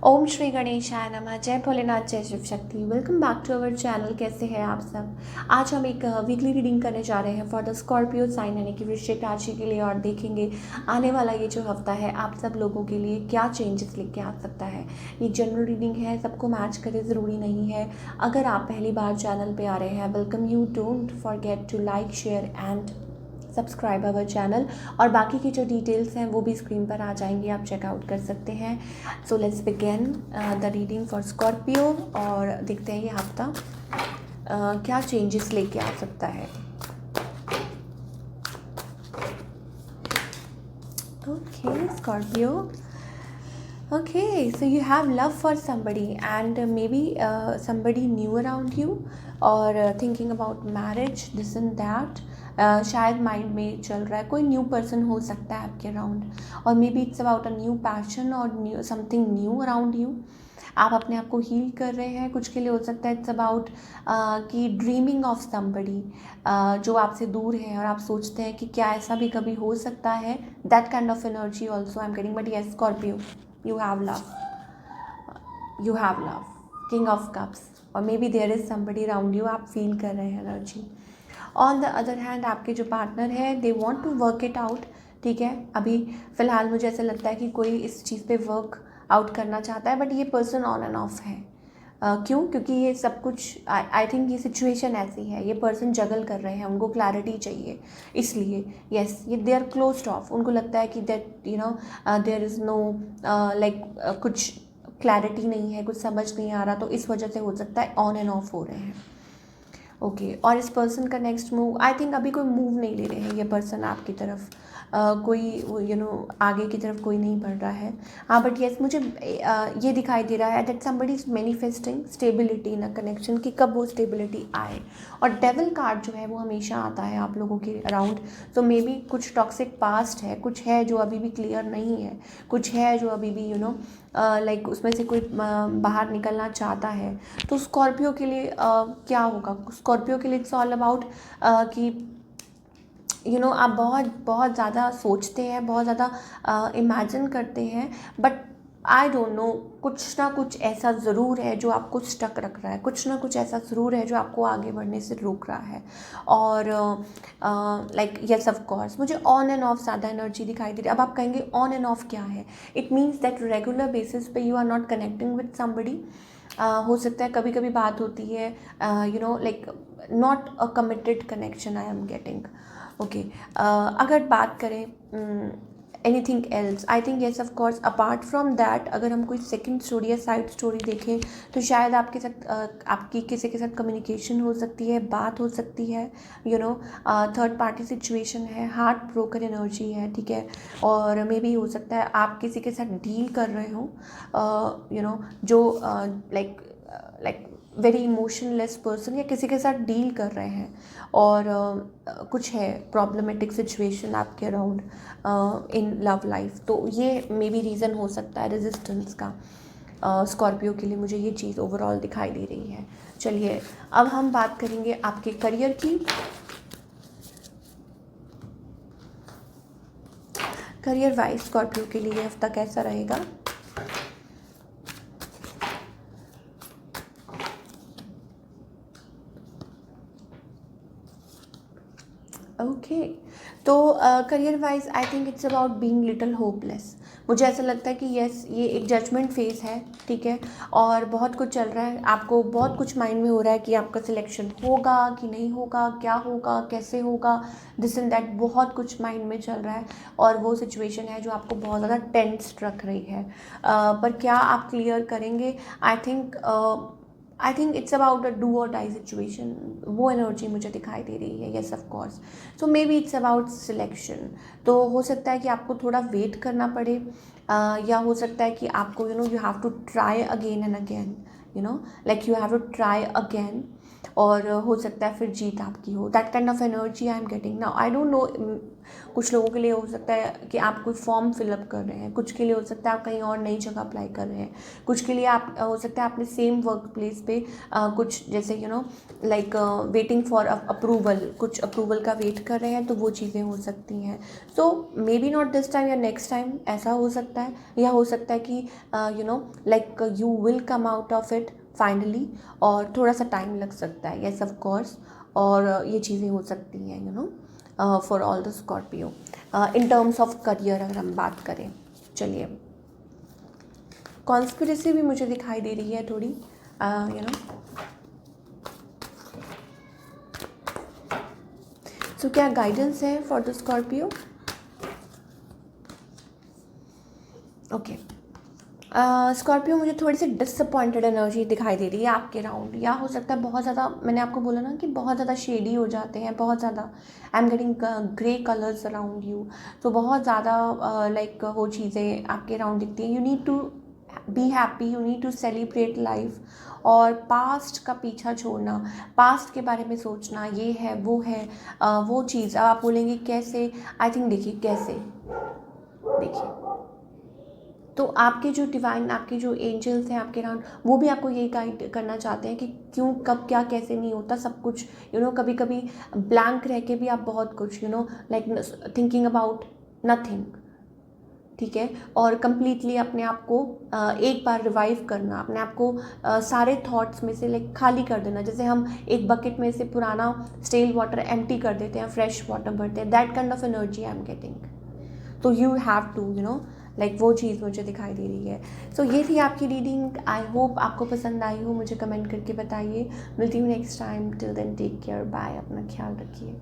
ओम श्री गणेशाय नमः। जय भोलेनाथ, जय Shiv Shakti. Welcome back to our channel. कैसे हैं आप सब। आज हम एक वीकली रीडिंग करने जा रहे हैं फॉर द स्कॉर्पियो साइन यानी कि वृश्चिक राशि के लिए, और देखेंगे आने वाला ये जो हफ्ता है आप सब लोगों के लिए क्या चेंजेस लेके आ सकता है। ये जनरल रीडिंग है, सबको मैच करे ज़रूरी नहीं है। अगर आप पहली बार चैनल पर आ रहे हैं, welcome you. Don't forget to like, share and subscribe our channel. और बाकी की जो डिटेल्स हैं वो भी स्क्रीन पर आ जाएंगी, आप चेकआउट कर सकते हैं। So let's begin the reading for Scorpio और देखते हैं ये हफ्ता क्या चेंजेस लेके आ सकता है। Okay Scorpio, okay, so you have love for somebody and maybe somebody new around you or thinking about marriage, this and that. शायद माइंड में चल रहा है, कोई न्यू पर्सन हो सकता है आपके अराउंड, और maybe it's about a new passion और new something new around you. आप अपने आप को हील कर रहे हैं, कुछ के लिए हो सकता है इट्स अबाउट कि ड्रीमिंग ऑफ समबडी जो आपसे दूर है और आप सोचते हैं कि क्या ऐसा भी कभी हो सकता है। That kind of energy also I am getting, but yes Scorpio, you have love, you have love, king of cups, और maybe there is somebody around you, आप फील कर रहे हैं energy. On the other hand आपके जो partner है they want to work it out, ठीक है। अभी फ़िलहाल मुझे ऐसा लगता है कि कोई इस चीज़ पे वर्क आउट करना चाहता है, बट ये पर्सन ऑन एंड ऑफ है। क्यों? क्योंकि ये सब कुछ आई थिंक ये सिचुएशन ऐसी है, ये पर्सन जगल कर रहे हैं, उनको क्लैरिटी चाहिए, इसलिए यस ये दे आर क्लोज्ड ऑफ। उनको लगता है कि that you know there is no like कुछ क्लैरिटी नहीं है, कुछ समझ नहीं आ रहा, तो इस वजह से हो सकता है ऑन एंड ऑफ हो रहे हैं। ओके और इस पर्सन का नेक्स्ट मूव, आई थिंक अभी कोई मूव नहीं ले रहे हैं ये पर्सन आपकी तरफ, कोई आगे की तरफ कोई नहीं बढ़ रहा है। हाँ बट येस मुझे ये दिखाई दे रहा है that somebody is manifesting stability in a connection, कि कब वो स्टेबिलिटी आए। और डेविल कार्ड जो है वो हमेशा आता है आप लोगों के अराउंड, तो मे बी कुछ टॉक्सिक पास्ट है, कुछ है जो अभी भी क्लियर नहीं है, कुछ है जो अभी भी लाइक उसमें से कोई बाहर निकलना चाहता है। तो स्कॉर्पियो के लिए क्या होगा, स्कॉर्पियो के लिए इट्स ऑल अबाउट कि आप बहुत बहुत ज़्यादा सोचते हैं, बहुत ज़्यादा इमेजिन करते हैं, बट आई डोंट नो कुछ ना कुछ ऐसा ज़रूर है जो आपको स्टक रख रहा है, कुछ ना कुछ ऐसा ज़रूर है जो आपको आगे बढ़ने से रोक रहा है। और लाइक यस ऑफ कोर्स मुझे ऑन एंड ऑफ ज़्यादा एनर्जी दिखाई दे रही है। अब आप कहेंगे ऑन एंड ऑफ क्या है, it means that regular basis पे you are not connecting with somebody. हो सकता है कभी कभी बात होती है like not a committed connection I am getting. Okay अगर बात करें anything else, I think yes of course apart from that अगर हम कोई सेकंड स्टोरी या साइड स्टोरी देखें तो शायद आपके साथ आपकी किसी के साथ कम्युनिकेशन हो सकती है, बात हो सकती है, थर्ड पार्टी सिचुएशन है, हार्ट ब्रोकन एनर्जी है, ठीक है। और मे बी हो सकता है आप किसी के साथ डील कर रहे हो जो लाइक वेरी इमोशनलेस पर्सन, या किसी के साथ डील कर रहे हैं और कुछ है प्रॉब्लमेटिक सिचुएशन आपके अराउंड इन लव लाइफ, तो ये मे बी रीज़न हो सकता है रेजिस्टेंस का। स्कॉर्पियो के लिए मुझे ये चीज़ ओवरऑल दिखाई दे रही है। चलिए अब हम बात करेंगे आपके करियर की। करियर वाइज स्कॉर्पियो के लिए हफ्ता कैसा रहेगा। ओके तो career wise I think it's about being little hopeless. मुझे ऐसा लगता है कि यस ये एक जजमेंट फेज है, ठीक है, और बहुत कुछ चल रहा है, आपको बहुत कुछ माइंड में हो रहा है कि आपका सिलेक्शन होगा कि नहीं होगा, क्या होगा, कैसे होगा, दिस एंड दैट, बहुत कुछ माइंड में चल रहा है। और वो सिचुएशन है जो आपको बहुत ज़्यादा टेंस रख रही है, पर क्या आप क्लियर करेंगे। I think it's about a do और डाई सिचुएशन, वो एनर्जी मुझे दिखाई दे रही है, yes of course. So maybe it's about selection, तो हो सकता है कि आपको थोड़ा वेट करना पड़े, या हो सकता है कि आपको you have to try again and again, like you have to try again और हो सकता है फिर जीत आपकी हो। That kind of energy I am getting now. I don't know, कुछ लोगों के लिए हो सकता है कि आप कोई फॉर्म फिलअप कर रहे हैं, कुछ के लिए हो सकता है आप कहीं और नई जगह अप्लाई कर रहे हैं, कुछ के लिए आप हो सकता है आपने सेम वर्क प्लेस पे कुछ जैसे लाइक वेटिंग फॉर अप्रूवल, कुछ अप्रूवल का वेट कर रहे हैं, तो वो चीज़ें हो सकती हैं। So maybe not this time या नेक्स्ट टाइम ऐसा हो सकता है, या हो सकता है कि like you will come out of it finally, और थोड़ा सा टाइम लग सकता है, येस ऑफ कोर्स। और ये चीज़ें हो सकती हैं for all the Scorpio. In terms of career अगर हम बात करें, चलिए कॉन्स्पिरेसी भी मुझे दिखाई दे रही है थोड़ी, सो क्या गाइडेंस है for the Scorpio? Okay, Scorpio मुझे थोड़ी सी डिसअपॉइंटेड एनर्जी दिखाई दे रही है आपके राउंड, या हो सकता है बहुत ज़्यादा, मैंने आपको बोला ना कि बहुत ज़्यादा शेडी हो जाते हैं, बहुत ज़्यादा आई am getting grey colours around you. तो बहुत ज़्यादा लाइक वो चीज़ें आपके राउंड दिखती हैं। You need to be happy, you need to celebrate life, और पास्ट का पीछा छोड़ना, पास्ट के बारे में सोचना, ये है वो है वो चीज़। अब आप बोलेंगे कैसे, आई थिंक देखिए कैसे, देखिए तो आपके जो डिवाइन, आपके जो एंजल्स हैं आपके अराउंड, वो भी आपको यही गाइड करना चाहते हैं कि क्यों कब क्या कैसे नहीं होता सब कुछ। कभी कभी ब्लैंक रह के भी आप बहुत कुछ लाइक थिंकिंग अबाउट नथिंग, ठीक है। और कम्प्लीटली अपने आप को एक बार रिवाइव करना, अपने आप को सारे थॉट्स में से लाइक खाली कर देना, जैसे हम एक बकेट में से पुराना स्टेल वाटर एम्प्टी कर देते हैं, फ्रेश वाटर भरते हैं, that kind of energy I am getting. तो यू हैव टू लाइक वो चीज़ मुझे दिखाई दे रही है। सो ये थी आपकी रीडिंग, आई होप आपको पसंद आई हो, मुझे कमेंट करके बताइए। मिलती हूँ next time, till then take care, bye, अपना ख्याल रखिए।